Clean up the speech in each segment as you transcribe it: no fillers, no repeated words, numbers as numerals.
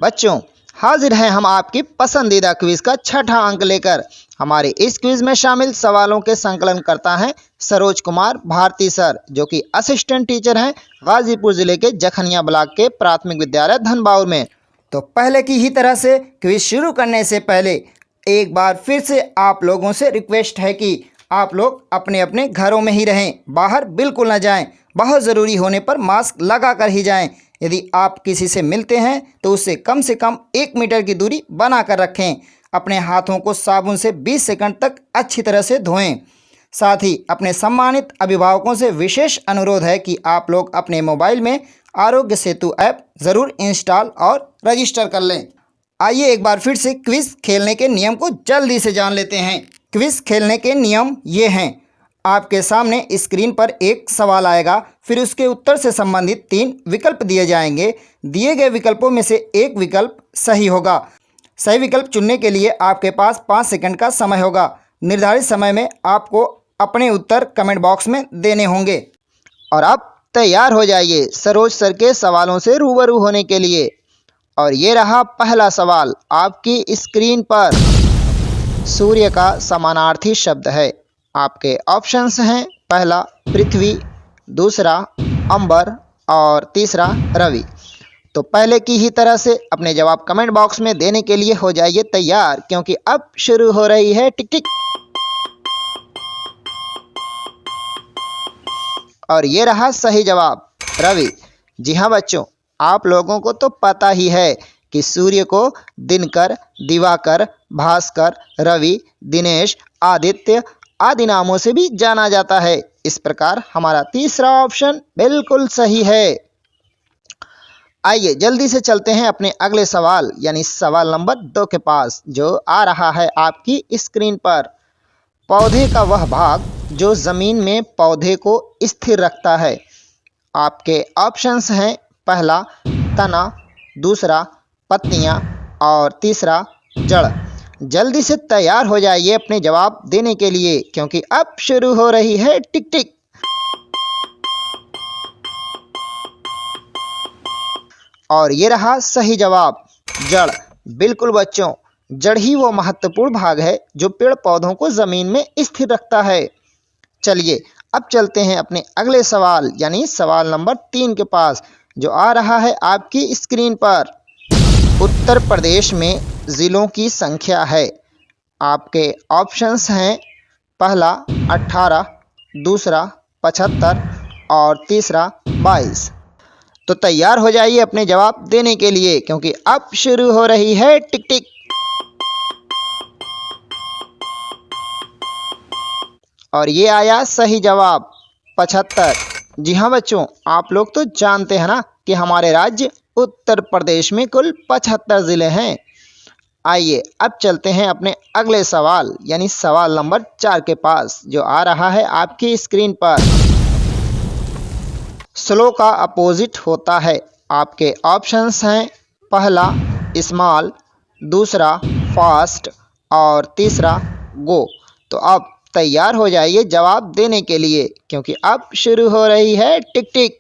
बच्चों, हाजिर हैं हम आपकी पसंदीदा क्विज का छठा अंक लेकर। हमारे इस क्विज में शामिल सवालों के संकलन करता है सरोज कुमार भारती सर, जो कि असिस्टेंट टीचर हैं गाजीपुर जिले के जखनिया ब्लॉक के प्राथमिक विद्यालय धनबाउर में। तो पहले की ही तरह से क्विज शुरू करने से पहले एक बार फिर से आप लोगों से रिक्वेस्ट है कि आप लोग अपने अपने घरों में ही रहें, बाहर बिल्कुल ना जाएं। बहुत ज़रूरी होने पर मास्क लगा कर ही जाएं। यदि आप किसी से मिलते हैं तो उससे कम 1 मीटर की दूरी बना कर रखें। अपने हाथों को साबुन से 20 सेकंड तक अच्छी तरह से धोएं। साथ ही अपने सम्मानित अभिभावकों से विशेष अनुरोध है कि आप लोग अपने मोबाइल में आरोग्य सेतु ऐप ज़रूर इंस्टॉल और रजिस्टर कर लें। आइए एक बार फिर से क्विज खेलने के नियम को जल्दी से जान लेते हैं। क्विज खेलने के नियम ये हैं। आपके सामने स्क्रीन पर एक सवाल आएगा, फिर उसके उत्तर से संबंधित 3 विकल्प दिए जाएंगे। दिए गए विकल्पों में से एक विकल्प सही होगा। सही विकल्प चुनने के लिए आपके पास 5 सेकंड का समय होगा। निर्धारित समय में आपको अपने उत्तर कमेंट बॉक्स में देने होंगे। और आप तैयार हो जाइए सरोज सर के सवालों से रूबरू होने के लिए। और ये रहा पहला सवाल आपकी स्क्रीन पर। सूर्य का समानार्थी शब्द है। आपके ऑप्शंस हैं, पहला पृथ्वी, दूसरा अंबर और तीसरा रवि। तो पहले की ही तरह से अपने जवाब कमेंट बॉक्स में देने के लिए हो जाइए तैयार, क्योंकि अब शुरू हो रही है टिक टिक। और ये रहा सही जवाब, रवि। जी हाँ बच्चों, आप लोगों को तो पता ही है कि सूर्य को दिनकर, दिवाकर, भास्कर, रवि, दिनेश, आदित्य आदि नामों से भी जाना जाता है। इस प्रकार हमारा तीसरा ऑप्शन बिल्कुल सही है। आइए जल्दी से चलते हैं अपने अगले सवाल यानी सवाल नंबर 2 के पास, जो आ रहा है आपकी स्क्रीन पर। पौधे का वह भाग जो जमीन में पौधे को स्थिर रखता है। आपके ऑप्शंस हैं, पहला तना, दूसरा पत्तियां और तीसरा जड़। जल्दी से तैयार हो जाइए अपने जवाब देने के लिए, क्योंकि अब शुरू हो रही है टिक टिक। और ये रहा सही जवाब, जड़। बिल्कुल बच्चों, जड़ ही वो महत्वपूर्ण भाग है जो पेड़ पौधों को जमीन में स्थिर रखता है। चलिए अब चलते हैं अपने अगले सवाल यानी सवाल नंबर 3 के पास, जो आ रहा है आपकी स्क्रीन पर। उत्तर प्रदेश में ज़िलों की संख्या है। आपके ऑप्शंस हैं, पहला 18, दूसरा 75 और तीसरा 22। तो तैयार हो जाइए अपने जवाब देने के लिए, क्योंकि अब शुरू हो रही है टिक टिक। और ये आया सही जवाब, 75। जी हाँ बच्चों, आप लोग तो जानते हैं ना कि हमारे राज्य उत्तर प्रदेश में कुल 75 ज़िले हैं। आइए अब चलते हैं अपने अगले सवाल यानी सवाल नंबर 4 के पास, जो आ रहा है आपकी स्क्रीन पर। स्लो का अपोजिट होता है। आपके ऑप्शंस हैं, पहला स्मॉल, दूसरा फास्ट और तीसरा गो। तो अब तैयार हो जाइए जवाब देने के लिए, क्योंकि अब शुरू हो रही है टिक टिक।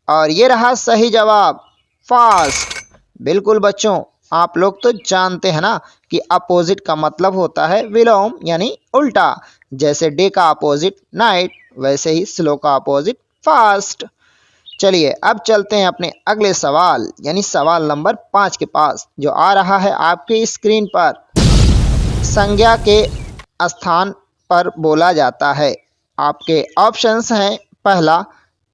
और ये रहा सही जवाब, फास्ट। बिल्कुल बच्चों, आप लोग तो जानते हैं ना कि अपोजिट का मतलब होता है विलोम यानी उल्टा। जैसे डे का अपोजिट नाइट, वैसे ही स्लो का अपोजिट फास्ट। चलिए अब चलते हैं अपने अगले सवाल यानी सवाल नंबर 5 के पास, जो आ रहा है आपकी स्क्रीन पर। संज्ञा के स्थान पर बोला जाता है। आपके ऑप्शंस हैं, पहला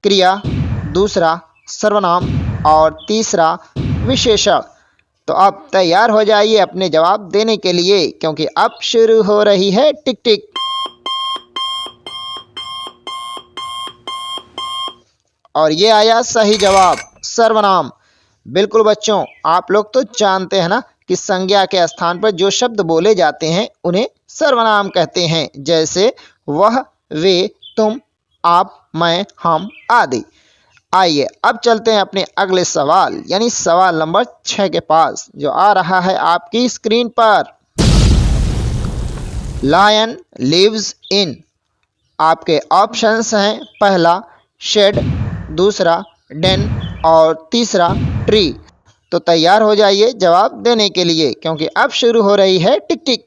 क्रिया, दूसरा सर्वनाम और तीसरा विशेषण। तो अब तैयार हो जाइए अपने जवाब देने के लिए, क्योंकि अब शुरू हो रही है टिक टिक। और ये आया सही जवाब, सर्वनाम। बिल्कुल बच्चों, आप लोग तो जानते हैं ना कि संज्ञा के स्थान पर जो शब्द बोले जाते हैं उन्हें सर्वनाम कहते हैं। जैसे वह, वे, तुम, आप, मैं, हम आदि। आइए अब चलते हैं अपने अगले सवाल यानी सवाल नंबर 6 के पास, जो आ रहा है आपकी स्क्रीन पर। Lion lives in. आपके ऑप्शंस हैं, पहला शेड, दूसरा डेन और तीसरा ट्री। तो तैयार हो जाइए जवाब देने के लिए, क्योंकि अब शुरू हो रही है टिक टिक।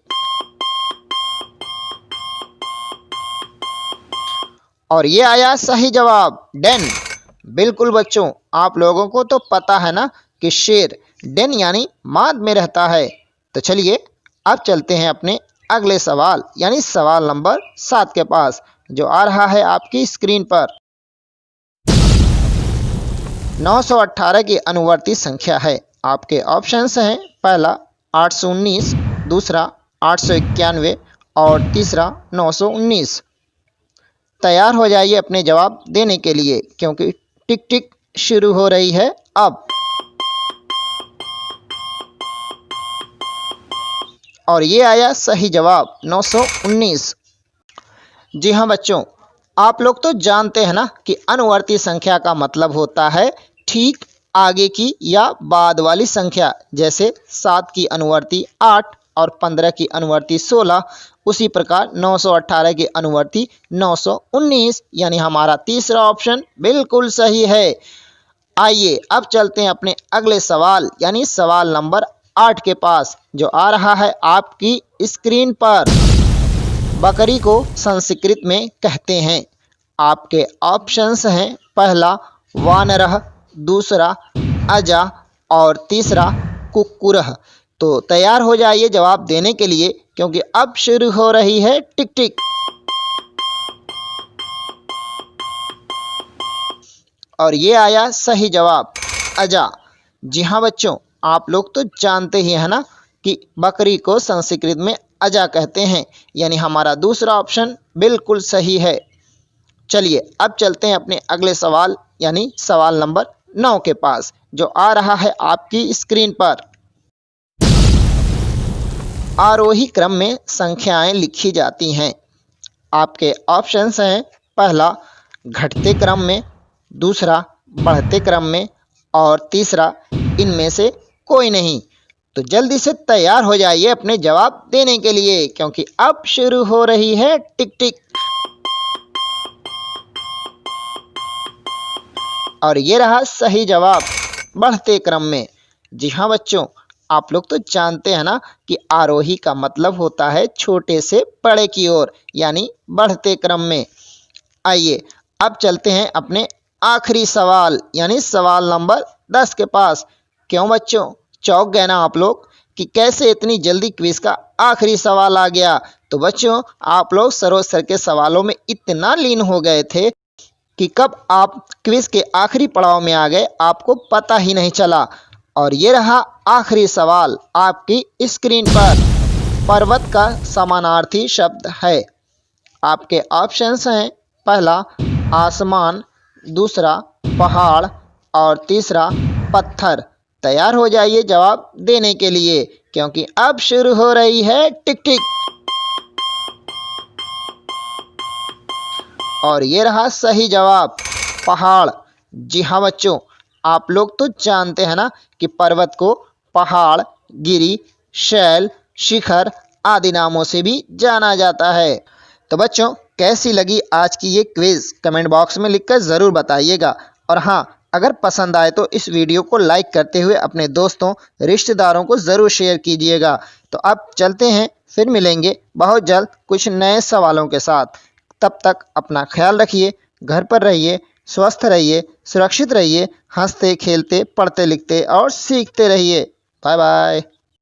और ये आया सही जवाब, डेन। बिल्कुल बच्चों, आप लोगों को तो पता है ना कि शेर डेन यानी माद में रहता है। तो चलिए अब चलते हैं अपने अगले सवाल यानी सवाल नंबर 7 के पास, जो आ रहा है आपकी स्क्रीन पर। 918 की अनुवर्ती संख्या है। आपके ऑप्शंस हैं, पहला 819, दूसरा 891 और तीसरा 919। तैयार हो जाइए अपने जवाब देने के लिए, क्योंकि टिक टिक शुरू हो रही है अब। और ये आया सही जवाब, 919। जी हाँ बच्चों, आप लोग तो जानते हैं ना कि अनुवर्ती संख्या का मतलब होता है ठीक आगे की या बाद वाली संख्या। जैसे 7 की अनुवर्ती 8 और 15 की अनुवर्ती 16, उसी प्रकार 918 की अनुवर्ती 919, यानी हमारा तीसरा ऑप्शन बिल्कुल सही है। आइए अब चलते हैं अपने अगले सवाल यानी सवाल नंबर 8 के पास, जो आ रहा है आपकी स्क्रीन पर। बकरी को संस्कृत में कहते हैं। आपके ऑप्शंस हैं, पहला वानरः, दूसरा अजा और तीसरा कुक्कुरः। तो तैयार हो जाइए जवाब देने के लिए, क्योंकि अब शुरू हो रही है टिक टिक। और ये आया सही जवाब, अजा। जी हाँ बच्चों, आप लोग तो जानते ही हैं ना कि बकरी को संस्कृत में अजा कहते हैं, यानी हमारा दूसरा ऑप्शन बिल्कुल सही है। चलिए अब चलते हैं अपने अगले सवाल यानी सवाल नंबर 9 के पास, जो आ रहा है आपकी स्क्रीन पर। आरोही क्रम में संख्याएं लिखी जाती हैं। आपके ऑप्शंस हैं, पहला घटते क्रम में, दूसरा बढ़ते क्रम में और तीसरा इनमें से कोई नहीं। तो जल्दी से तैयार हो जाइए अपने जवाब देने के लिए, क्योंकि अब शुरू हो रही है टिक टिक। और ये रहा सही जवाब, बढ़ते क्रम में। जी हाँ बच्चों, आप लोग तो जानते हैं ना कि आरोही का मतलब होता है छोटे से बड़े की ओर, यानी बढ़ते क्रम में। आइए अब चलते हैं अपने आखिरी सवाल यानी सवाल नंबर 10 के पास। क्यों बच्चों, चौंक गए ना आप लोग कि कैसे इतनी जल्दी क्विज का आखिरी सवाल आ गया? तो बच्चों, आप लोग सरोज सर के सवालों में इतना लीन हो गए थे कि कब आप क्विज के आखिरी पड़ाव में आ गए आपको पता ही नहीं चला। और ये रहा आखिरी सवाल आपकी स्क्रीन पर। पर्वत का समानार्थी शब्द है। आपके ऑप्शंस हैं, पहला आसमान, दूसरा पहाड़ और तीसरा पत्थर। तैयार हो जाइए जवाब देने के लिए, क्योंकि अब शुरू हो रही है टिक टिक। और ये रहा सही जवाब, पहाड़। जी हाँ बच्चों, आप लोग तो जानते हैं ना कि पर्वत को पहाड़, गिरी, शैल, शिखर आदि नामों से भी जाना जाता है। तो बच्चों, कैसी लगी आज की ये क्विज? कमेंट बॉक्स में लिखकर ज़रूर बताइएगा। और हाँ, अगर पसंद आए तो इस वीडियो को लाइक करते हुए अपने दोस्तों, रिश्तेदारों को ज़रूर शेयर कीजिएगा। तो अब चलते हैं, फिर मिलेंगे बहुत जल्द कुछ नए सवालों के साथ। तब तक अपना ख्याल रखिए, घर पर रहिए, स्वस्थ रहिए, सुरक्षित रहिए, हंसते खेलते पढ़ते लिखते और सीखते रहिए। Bye bye.